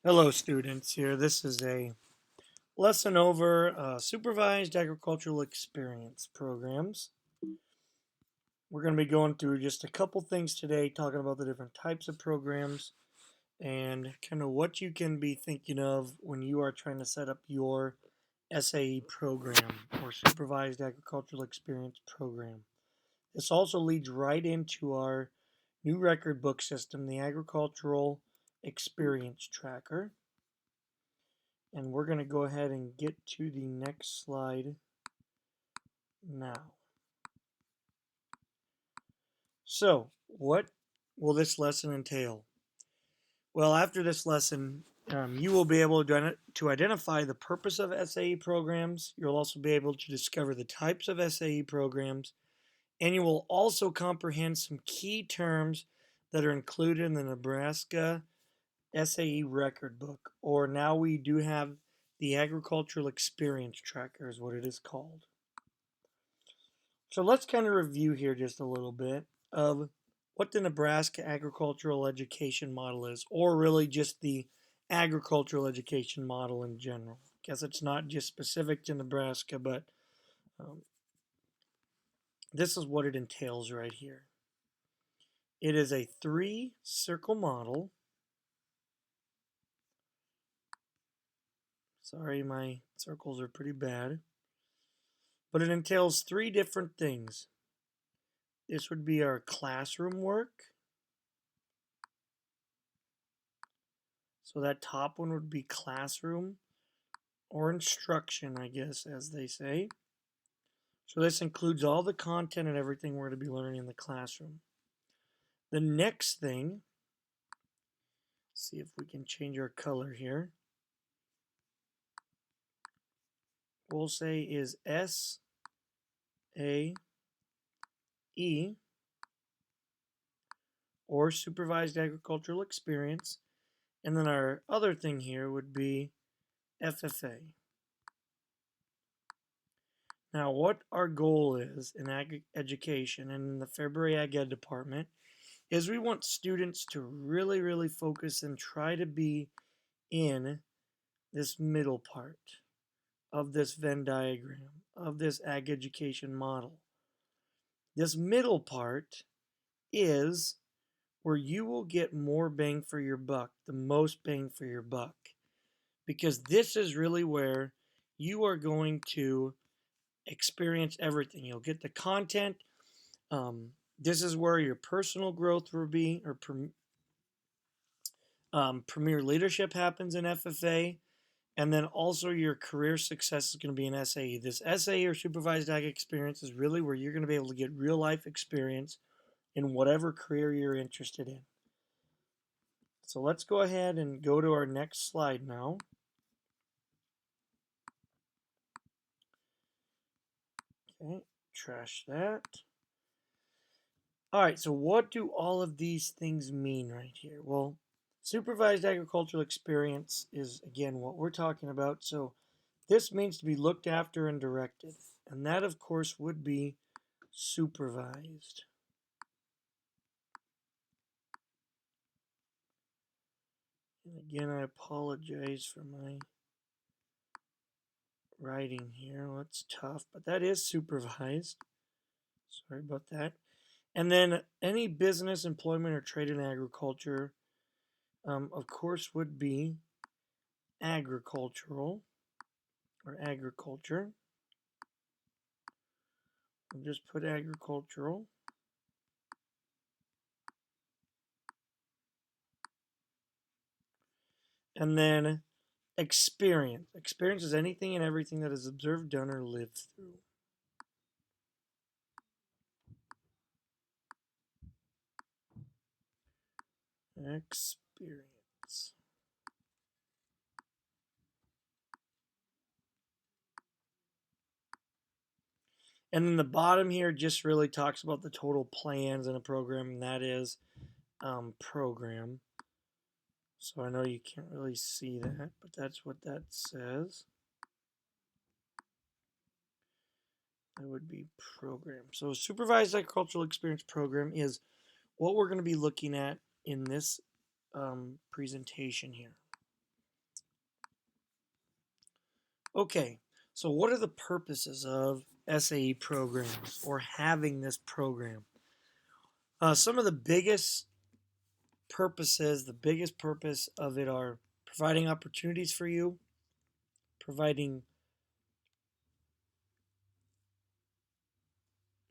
Hello, students. Here, this is a lesson over supervised agricultural experience programs. We're going to be going through just a couple things today, talking about the different types of programs and kind of what you can be thinking of when you are trying to set up your SAE program or supervised agricultural experience program. This also leads right into our new record book system, the Agricultural Experience Tracker. And we're going to go ahead and get to the next slide now. So, what will this lesson entail? Well, after this lesson, you will be able to identify the purpose of SAE programs. You'll also be able to discover the types of SAE programs, and you will also comprehend some key terms that are included in the Nebraska SAE record book, or now we do have the Agricultural Experience Tracker is what it is called. So let's kind of review here just a little bit of what the Nebraska agricultural education model is, or really just the agricultural education model in general. I guess it's not just specific to Nebraska, but um, this is what it entails right here. It is a 3-circle model. Sorry, my circles are pretty bad. But it entails 3 different things. This would be our classroom work. So that top one would be classroom or instruction, I guess, as they say. So this includes all the content and everything we're going to be learning in the classroom. The next thing, see if we can change our color here. We'll say is SAE or supervised agricultural experience. And then our other thing here would be FFA. Now, what our goal is in ag education and in the February Ag Ed department is we want students to really focus and try to be in this middle part of this Venn diagram, of this ag education model. This middle part is where you will get more bang for your buck, the most bang for your buck, because this is really where you are going to experience everything. You'll get the content. This is where your personal growth will be, or premier leadership happens in FFA, and then also your career success is going to be in SAE. This SAE or supervised ag experience is really where you're going to be able to get real life experience in whatever career you're interested in. So let's go ahead and go to our next slide now. Okay, trash that. All right, so what do all of these things mean right here? Well, supervised agricultural experience is, again, what we're talking about. So this means to be looked after and directed. And that, of course, would be supervised. And again, I apologize for my writing here. Well, it's tough, but that is supervised. Sorry about that. And then any business, employment, or trade in agriculture, of course, would be agricultural or agriculture. We'll just put agricultural. And then experience. Experience is anything and everything that is observed, done, or lived through. Experience. And then the bottom here just really talks about the total plans in a program, and that is program. So I know you can't really see that, but that's what that says. That would be program. So supervised agricultural experience program is what we're going to be looking at in this presentation here. Okay, so what are the purposes of SAE programs or having this program? Some of the biggest purposes, the biggest purpose of it are providing opportunities for you, providing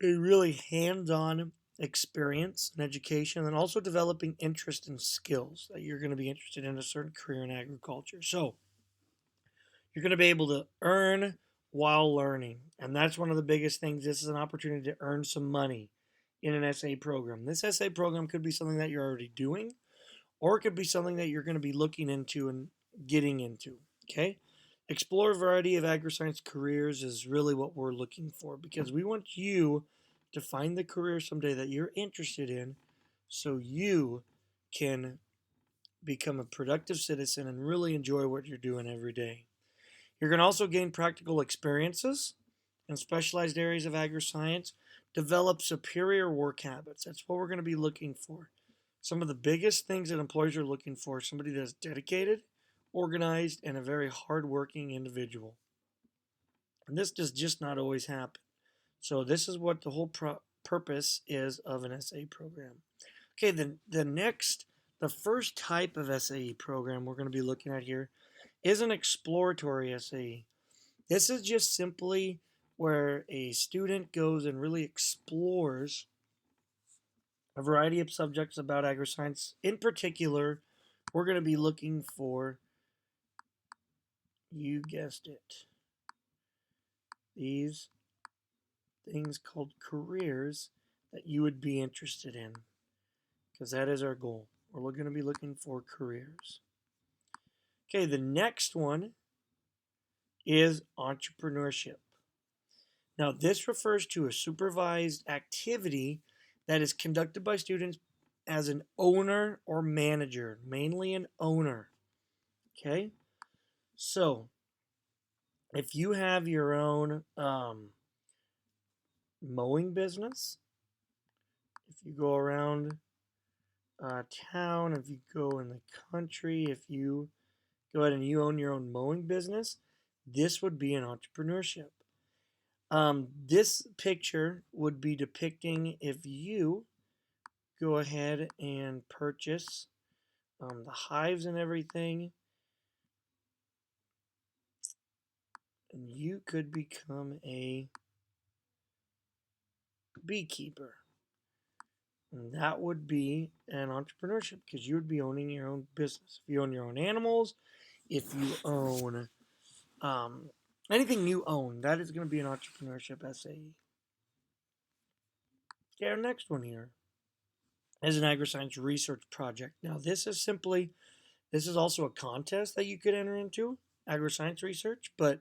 a really hands-on experience and education, and also developing interest and skills that you're going to be interested in a certain career in agriculture. So you're going to be able to earn while learning, and that's one of the biggest things. This is an opportunity to earn some money in an SA program. This SA program could be something that you're already doing, or it could be something that you're going to be looking into and getting into. Okay, explore a variety of agri-science careers is really what we're looking for, because we want you to find the career someday that you're interested in, so you can become a productive citizen and really enjoy what you're doing every day. You're going to also gain practical experiences in specialized areas of agri-science, develop superior work habits. That's what we're going to be looking for. Some of the biggest things that employers are looking for: somebody that's dedicated, organized, and a very hardworking individual. And this does just not always happen. So this is what the whole purpose is of an SAE program. Okay, the first type of SAE program we're going to be looking at here is an exploratory SAE. This is just simply where a student goes and really explores a variety of subjects about agri-science. In particular, we're going to be looking for, you guessed it, these things called careers that you would be interested in, because that is our goal. We're going to be looking for careers. Okay, the next one is entrepreneurship. Now, this refers to a supervised activity that is conducted by students as an owner or manager, mainly an owner. Okay, so if you have your own mowing business, if you go around town, if you go in the country, if you go ahead and you own your own mowing business, this would be an entrepreneurship. This picture would be depicting if you go ahead and purchase the hives and everything, and you could become a beekeeper. And that would be an entrepreneurship, because you would be owning your own business. If you own your own animals, if you own anything you own, that is going to be an entrepreneurship SAE. Okay, our next one here is an agri-science research project. Now, this is also a contest that you could enter into, agri-science research, but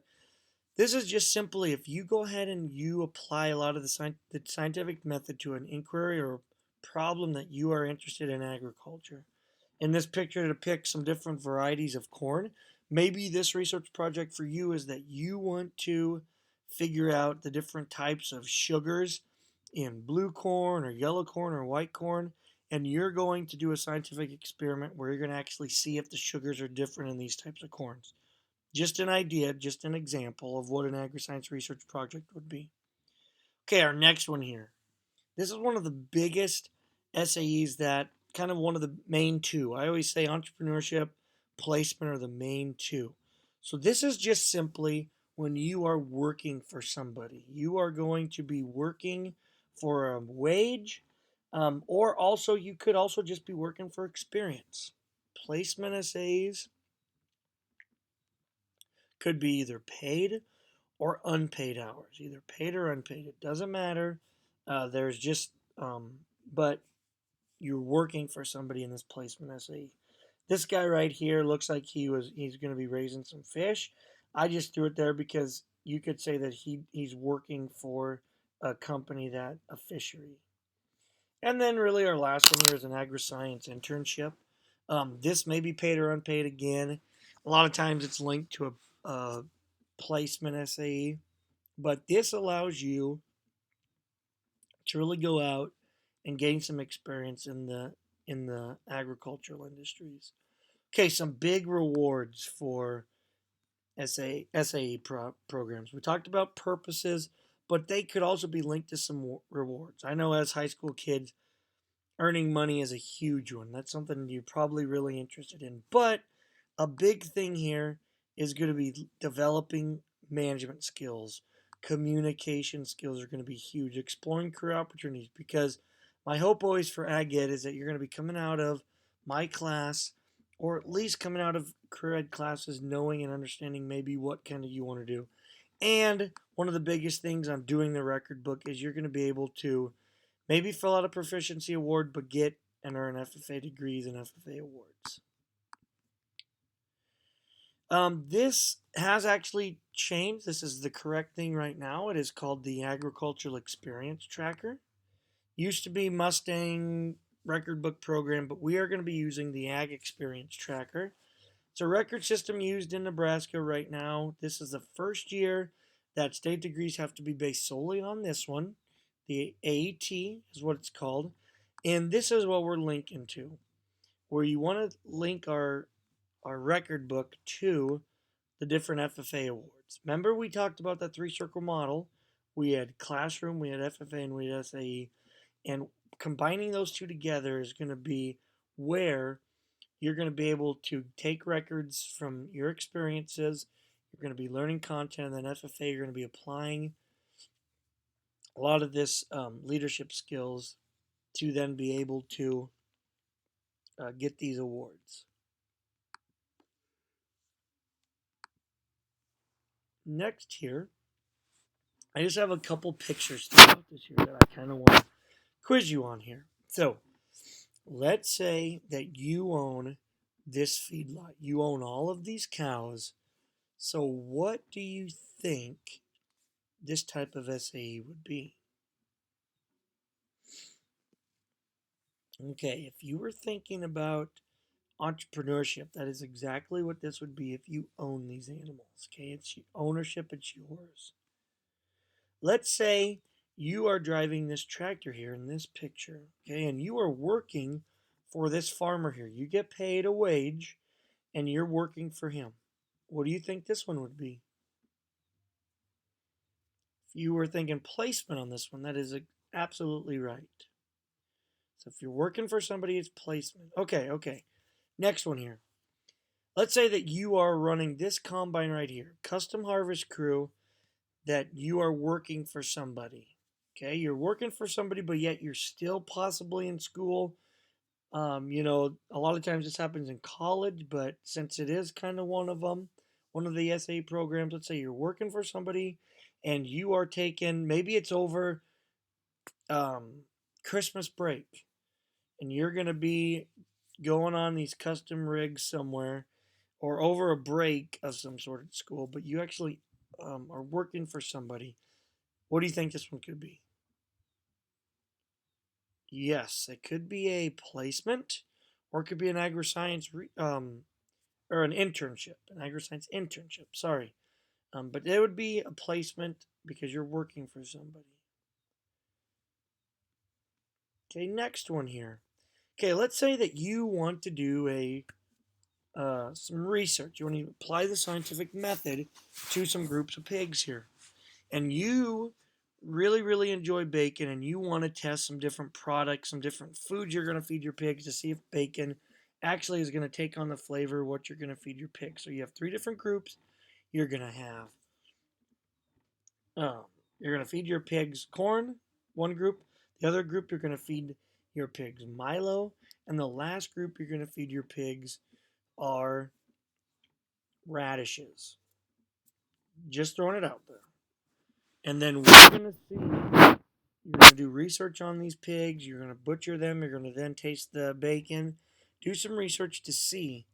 this is just simply if you go ahead and you apply a lot of the scientific method to an inquiry or problem that you are interested in agriculture. In this picture, it depicts some different varieties of corn. Maybe this research project for you is that you want to figure out the different types of sugars in blue corn or yellow corn or white corn, and you're going to do a scientific experiment where you're going to actually see if the sugars are different in these types of corns. Just an idea, just an example of what an agri-science research project would be. Okay, our next one here. This is one of the biggest SAEs, that kind of one of the main two. I always say entrepreneurship, placement are the main two. So this is just simply when you are working for somebody. You are going to be working for a wage, or also you could also just be working for experience. Placement SAEs could be either paid or unpaid hours, either paid or unpaid. It doesn't matter. There's just, but you're working for somebody in this placement SAE. This guy right here looks like he's going to be raising some fish. I just threw it there because you could say that he's working for a company, that a fishery. And then really our last one here is an agri-science internship. This may be paid or unpaid again. A lot of times it's linked to a placement SAE, but this allows you to really go out and gain some experience in the agricultural industries. Okay, some big rewards for SAE programs. We talked about purposes, but they could also be linked to some rewards. I know as high school kids, earning money is a huge one. That's something you're probably really interested in. But a big thing here is going to be developing management skills. Communication skills are going to be huge. Exploring career opportunities, because my hope always for ag ed is that you're going to be coming out of my class, or at least coming out of career ed classes knowing and understanding maybe what kind of you want to do. And one of the biggest things on doing the record book is you're going to be able to maybe fill out a proficiency award, but get and earn FFA degrees and FFA awards. This has actually changed. This is the correct thing right now. It is called the Agricultural Experience Tracker. Used to be Mustang record book program, but we are going to be using the Ag Experience Tracker. It's a record system used in Nebraska right now. This is the first year that state degrees have to be based solely on this one. The AET is what it's called. And this is what we're linking to, where you want to link our record book to the different FFA awards. Remember we talked about that three-circle model? We had classroom, we had FFA, and we had SAE. And combining those two together is going to be where you're going to be able to take records from your experiences. You're going to be learning content, and then FFA, you're going to be applying a lot of this leadership skills to then be able to get these awards. Next here, I just have a couple pictures throughout this here that I kind of want to quiz you on here. So, let's say that you own this feedlot. You own all of these cows. So, what do you think this type of SAE would be? Okay, if you were thinking about entrepreneurship, that is exactly what this would be if you own these animals. Okay, it's ownership, it's yours. Let's say you are driving this tractor here in this picture, okay, and you are working for this farmer here. You get paid a wage and you're working for him. What do you think this one would be? If you were thinking placement on this one, that is absolutely right. So if you're working for somebody, it's placement. Okay. Next one here. Let's say that you are running this combine right here, custom harvest crew, that you are working for somebody. Okay, you're working for somebody, but yet you're still possibly in school. A lot of times this happens in college, but since it is kind of one of them, one of the SAE programs, let's say you're working for somebody and you are taking, maybe it's over Christmas break, and you're going to be going on these custom rigs somewhere or over a break of some sort at school, but you actually are working for somebody. What do you think this one could be? Yes, it could be a placement, or it could be an agri-science or an agri-science internship. Sorry, but it would be a placement because you're working for somebody. Okay, next one here. Okay, let's say that you want to do some research. You want to apply the scientific method to some groups of pigs here, and you really enjoy bacon, and you want to test some different products, some different foods you're going to feed your pigs to see if bacon actually is going to take on the flavor of what you're going to feed your pigs. So you have 3 different groups. You're going to have you're going to feed your pigs corn, one group. The other group you're going to feed your pigs Milo, and the last group you're going to feed your pigs are radishes. Just throwing it out there. And then we're going to see, you're going to do research on these pigs. You're going to butcher them. You're going to then taste the bacon. Do some research to see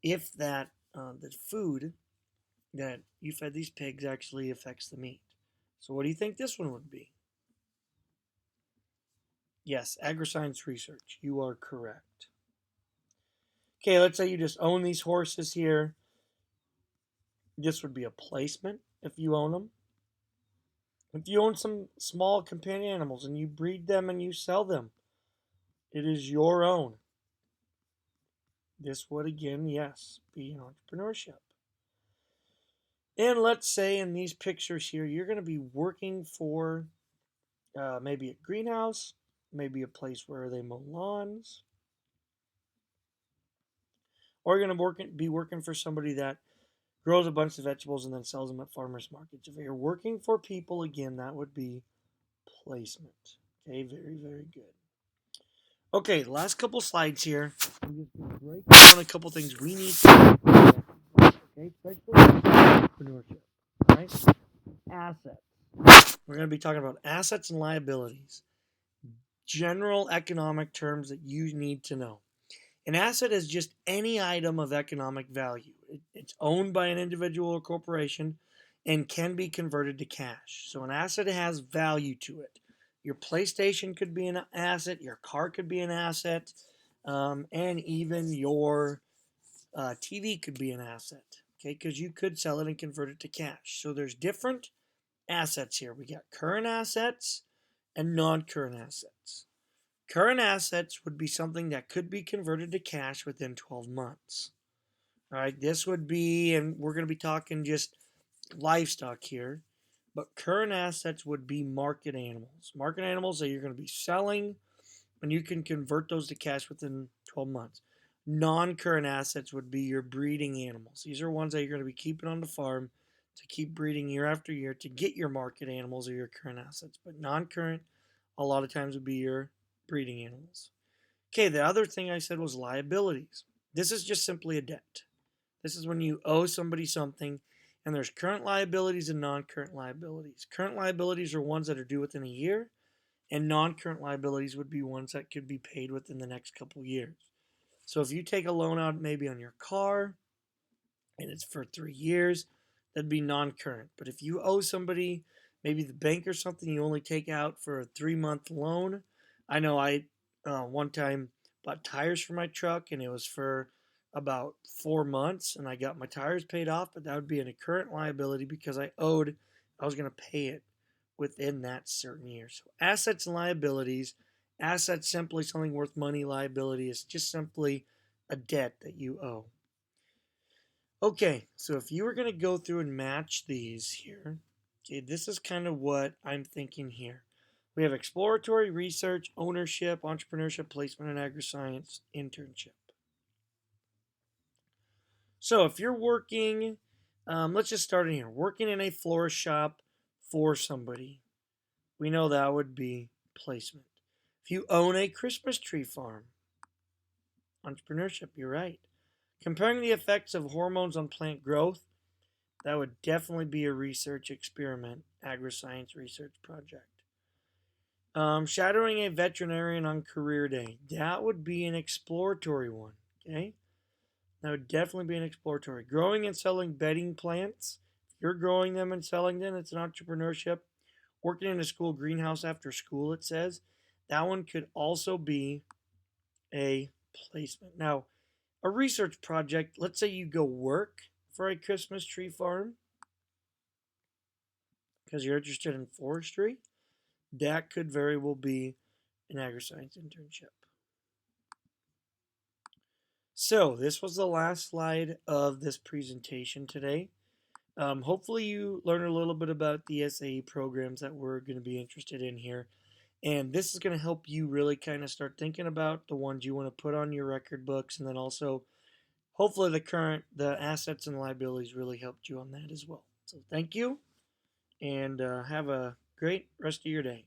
if the food that you fed these pigs actually affects the meat. So what do you think this one would be? Yes, agri-science research. You are correct. Okay, let's say you just own these horses here. This would be a placement if you own them. If you own some small companion animals and you breed them and you sell them, it is your own. This would again, yes, be entrepreneurship. And let's say in these pictures here, you're going to be working for maybe a greenhouse, maybe a place where they mow lawns, or you're going to be working for somebody that grows a bunch of vegetables and then sells them at farmers markets. If you're working for people, again, that would be placement. Okay, very, very good. Okay, last couple slides here. I'm just going to break down a couple things we need to know. Okay, especially entrepreneurship. All right, assets. We're going to be talking about assets and liabilities. General economic terms that you need to know. An asset is just any item of economic value. It's owned by an individual or corporation and can be converted to cash. So an asset has value to it. Your PlayStation could be an asset, your car could be an asset, and even your TV could be an asset. Okay, because you could sell it and convert it to cash. So there's different assets here. We got current assets and non-current assets. Current assets would be something that could be converted to cash within 12 months. All right, this would be, and we're going to be talking just livestock here, but current assets would be market animals. Market animals that you're going to be selling, and you can convert those to cash within 12 months. Non-current assets would be your breeding animals. These are ones that you're going to be keeping on the farm to keep breeding year after year to get your market animals or your current assets. But non-current, a lot of times, would be your breeding animals. Okay, the other thing I said was liabilities. This is just simply a debt. This is when you owe somebody something, and there's current liabilities and non-current liabilities. Current liabilities are ones that are due within a year, and non-current liabilities would be ones that could be paid within the next couple of years. So if you take a loan out maybe on your car and it's for 3 years, that'd be non-current. But if you owe somebody, maybe the bank or something, you only take out for a 3 month loan. I know I one time bought tires for my truck and it was for about 4 months and I got my tires paid off, but that would be a current liability because I was going to pay it within that certain year. So assets and liabilities. Assets simply something worth money. Liability is just simply a debt that you owe. Okay, so if you were going to go through and match these here, okay, this is kind of what I'm thinking here. We have exploratory, research, ownership, entrepreneurship, placement, and agri-science internship. So if you're working, let's just start in here. Working in a florist shop for somebody, we know that would be placement. If you own a Christmas tree farm, entrepreneurship, you're right. Comparing the effects of hormones on plant growth, that would definitely be a research experiment, agri-science research project. Shadowing a veterinarian on career day, that would be an exploratory one, okay? That would definitely be an exploratory. Growing and selling bedding plants, if you're growing them and selling them, it's an entrepreneurship. Working in a school greenhouse after school, it says, that one could also be a placement. Now, a research project, let's say you go work for a Christmas tree farm because you're interested in forestry, that could very well be an agri-science internship. So this was the last slide of this presentation today. Hopefully you learned a little bit about the SAE programs that we're going to be interested in here. And this is going to help you really kind of start thinking about the ones you want to put on your record books, and then also hopefully the assets and liabilities really helped you on that as well. So thank you, and have a great rest of your day.